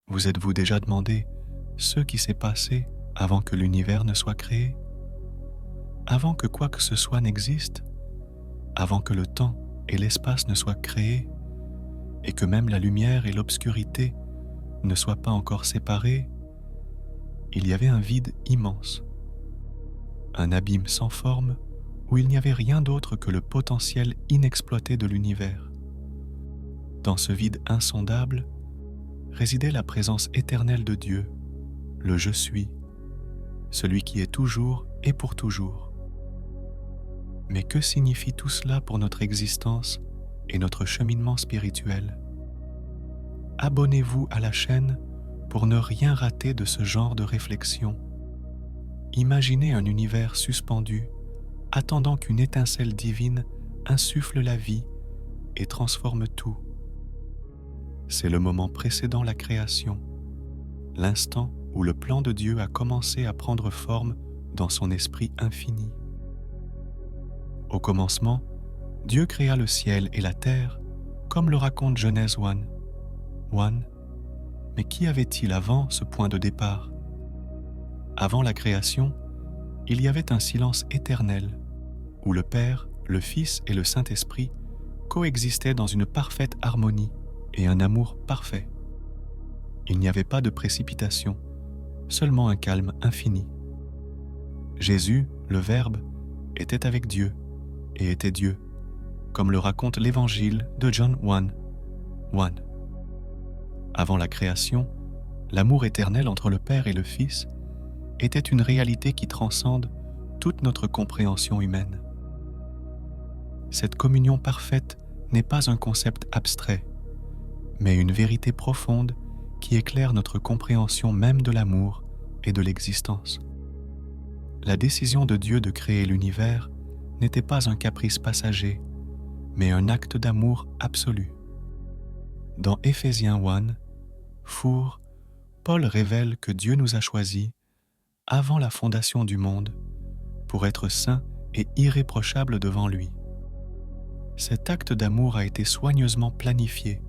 Vous êtes-vous déjà demandé ce qui s'est passé avant que l'univers ne soit créé? Avant que quoi que ce soit n'existe? Avant que le temps et l'espace ne soient créés? Et que même la lumière et l'obscurité ne soient pas encore séparés? Il y avait un vide immense, un abîme sans forme où il n'y avait rien d'autre que le potentiel inexploité de l'univers. Dans ce vide insondable résidait la présence éternelle de Dieu, le Je suis, celui qui est toujours et pour toujours. Mais que signifie tout cela pour notre existence et notre cheminement spirituel? Abonnez-vous à la chaîne pour ne rien rater de ce genre de réflexion. Imaginez un univers suspendu, attendant qu'une étincelle divine insuffle la vie et transforme tout. C'est le moment précédant la création, l'instant où le plan de Dieu a commencé à prendre forme dans son esprit infini. Au commencement, Dieu créa le ciel et la terre, comme le raconte Genèse 1. Mais qu'y avait-il avant ce point de départ? Avant la création, il y avait un silence éternel, où le Père, le Fils et le Saint-Esprit coexistaient dans une parfaite harmonie et un amour parfait. Il n'y avait pas de précipitation, seulement un calme infini. Jésus, le Verbe, était avec Dieu et était Dieu, comme le raconte l'Évangile de John 1. Avant la création, l'amour éternel entre le Père et le Fils était une réalité qui transcende toute notre compréhension humaine. Cette communion parfaite n'est pas un concept abstrait, mais une vérité profonde qui éclaire notre compréhension même de l'amour et de l'existence. La décision de Dieu de créer l'univers n'était pas un caprice passager, mais un acte d'amour absolu. Dans Éphésiens 1, Paul révèle que Dieu nous a choisis avant la fondation du monde pour être saints et irréprochables devant lui. Cet acte d'amour a été soigneusement planifié,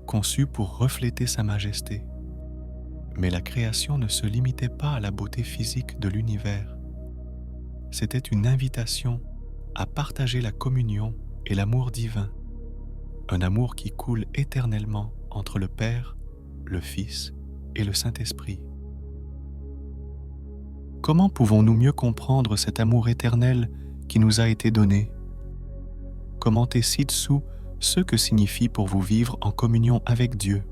conçu pour refléter sa majesté. Mais la création ne se limitait pas à la beauté physique de l'univers. C'était une invitation à partager la communion et l'amour divin, un amour qui coule éternellement entre le Père, le Fils et le Saint-Esprit. Comment pouvons-nous mieux comprendre cet amour éternel qui nous a été donné? Commentez ci-dessous ce que signifie pour vous vivre en communion avec Dieu.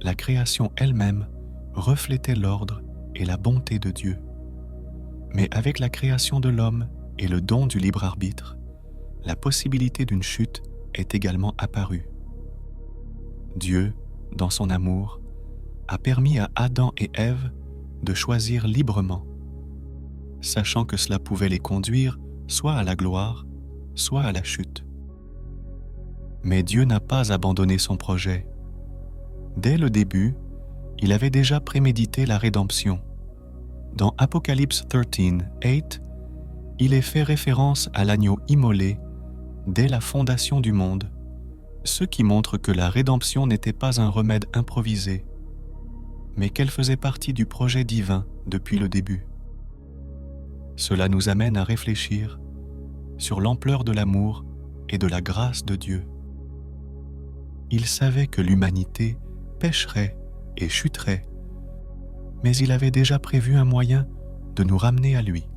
La création elle-même reflétait l'ordre et la bonté de Dieu. Mais avec la création de l'homme et le don du libre arbitre, la possibilité d'une chute est également apparue. Dieu, dans son amour, a permis à Adam et Ève de choisir librement, sachant que cela pouvait les conduire soit à la gloire, soit à la chute. Mais Dieu n'a pas abandonné son projet. Dès le début, il avait déjà prémédité la rédemption. Dans Apocalypse 13:8, il est fait référence à l'agneau immolé dès la fondation du monde, ce qui montre que la rédemption n'était pas un remède improvisé, mais qu'elle faisait partie du projet divin depuis le début. Cela nous amène à réfléchir sur l'ampleur de l'amour et de la grâce de Dieu. Il savait que l'humanité pécherait et chuterait, mais il avait déjà prévu un moyen de nous ramener à lui.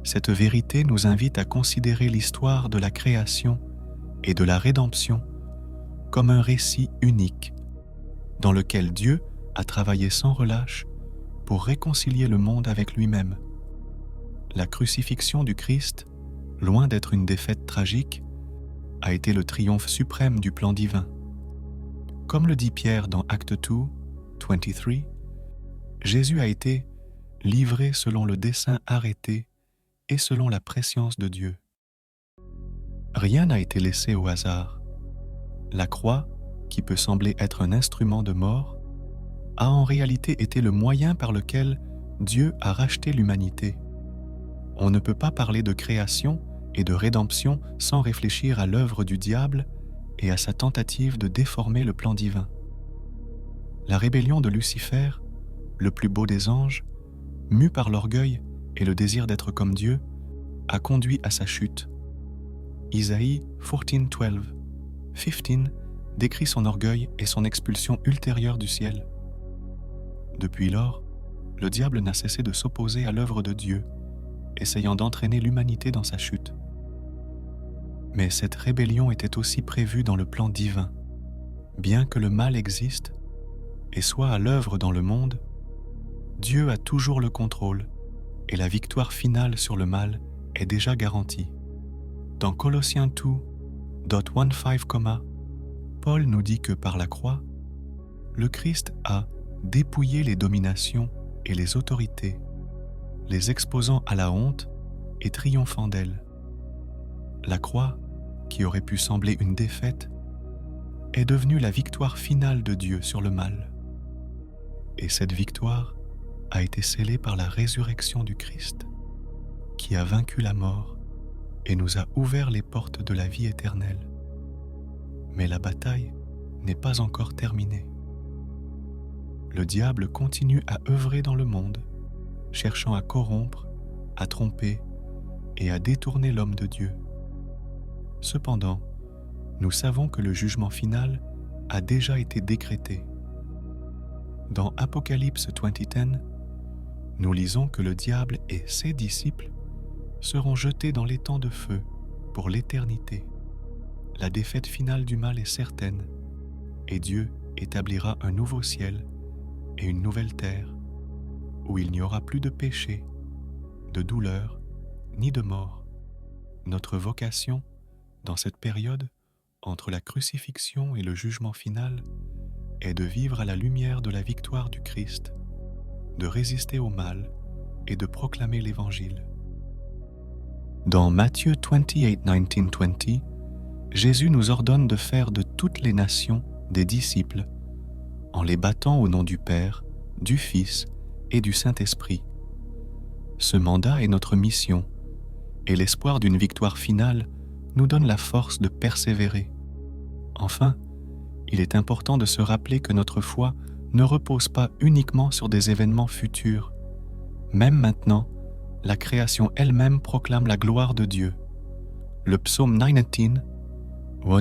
Cette vérité nous invite à considérer l'histoire de la création et de la rédemption comme un récit unique, dans lequel Dieu a travaillé sans relâche pour réconcilier le monde avec lui-même. La crucifixion du Christ, loin d'être une défaite tragique, a été le triomphe suprême du plan divin. Comme le dit Pierre dans Acte 2, 23, Jésus a été livré selon le dessein arrêté et selon la prescience de Dieu. Rien n'a été laissé au hasard. La croix, qui peut sembler être un instrument de mort, a en réalité été le moyen par lequel Dieu a racheté l'humanité. On ne peut pas parler de création et de rédemption sans réfléchir à l'œuvre du diable et à sa tentative de déformer le plan divin. La rébellion de Lucifer, le plus beau des anges, mu par l'orgueil et le désir d'être comme Dieu, a conduit à sa chute. Isaïe 14:12 décrit son orgueil et son expulsion ultérieure du ciel. Depuis lors, le diable n'a cessé de s'opposer à l'œuvre de Dieu, essayant d'entraîner l'humanité dans sa chute. Mais cette rébellion était aussi prévue dans le plan divin. Bien que le mal existe et soit à l'œuvre dans le monde, Dieu a toujours le contrôle et la victoire finale sur le mal est déjà garantie. Dans Colossiens 2:15, Paul nous dit que par la croix, le Christ a dépouillé les dominations et les autorités, les exposant à la honte et triomphant d'elles. La croix, qui aurait pu sembler une défaite, est devenue la victoire finale de Dieu sur le mal. Et cette victoire a été scellée par la résurrection du Christ, qui a vaincu la mort et nous a ouvert les portes de la vie éternelle. Mais la bataille n'est pas encore terminée. Le diable continue à œuvrer dans le monde, cherchant à corrompre, à tromper et à détourner l'homme de Dieu. Cependant, nous savons que le jugement final a déjà été décrété. Dans Apocalypse 20:10, nous lisons que le diable et ses disciples seront jetés dans l'étang de feu pour l'éternité. La défaite finale du mal est certaine, et Dieu établira un nouveau ciel et une nouvelle terre, où il n'y aura plus de péché, de douleur, ni de mort. Notre vocation, dans cette période, entre la crucifixion et le jugement final, est de vivre à la lumière de la victoire du Christ, de résister au mal et de proclamer l'Évangile. Dans Matthieu 28:19-20, Jésus nous ordonne de faire de toutes les nations des disciples, en les baptisant au nom du Père, du Fils et du Saint-Esprit. Ce mandat est notre mission, et l'espoir d'une victoire finale nous donne la force de persévérer. Enfin, il est important de se rappeler que notre foi ne repose pas uniquement sur des événements futurs. Même maintenant, la création elle-même proclame la gloire de Dieu. Le psaume 19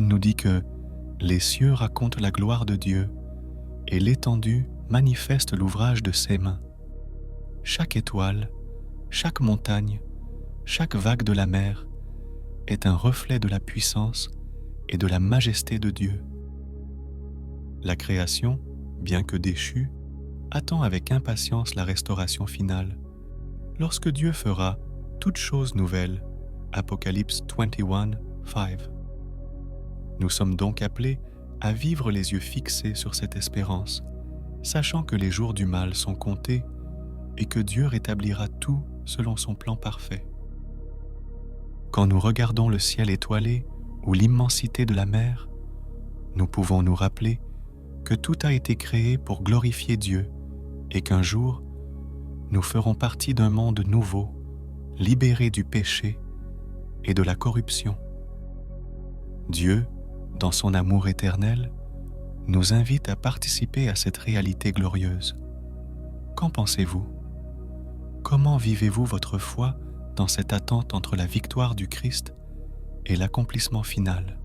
nous dit que les cieux racontent la gloire de Dieu et l'étendue manifeste l'ouvrage de ses mains. Chaque étoile, chaque montagne, chaque vague de la mer est un reflet de la puissance et de la majesté de Dieu. La création, bien que déchue, attend avec impatience la restauration finale, lorsque Dieu fera toutes choses nouvelles. Apocalypse 21:5. Nous sommes donc appelés à vivre les yeux fixés sur cette espérance, sachant que les jours du mal sont comptés et que Dieu rétablira tout selon son plan parfait. Quand nous regardons le ciel étoilé ou l'immensité de la mer, nous pouvons nous rappeler que tout a été créé pour glorifier Dieu et qu'un jour, nous ferons partie d'un monde nouveau, libéré du péché et de la corruption. Dieu, dans son amour éternel, nous invite à participer à cette réalité glorieuse. Qu'en pensez-vous? Comment vivez-vous votre foi dans cette attente entre la victoire du Christ et l'accomplissement final?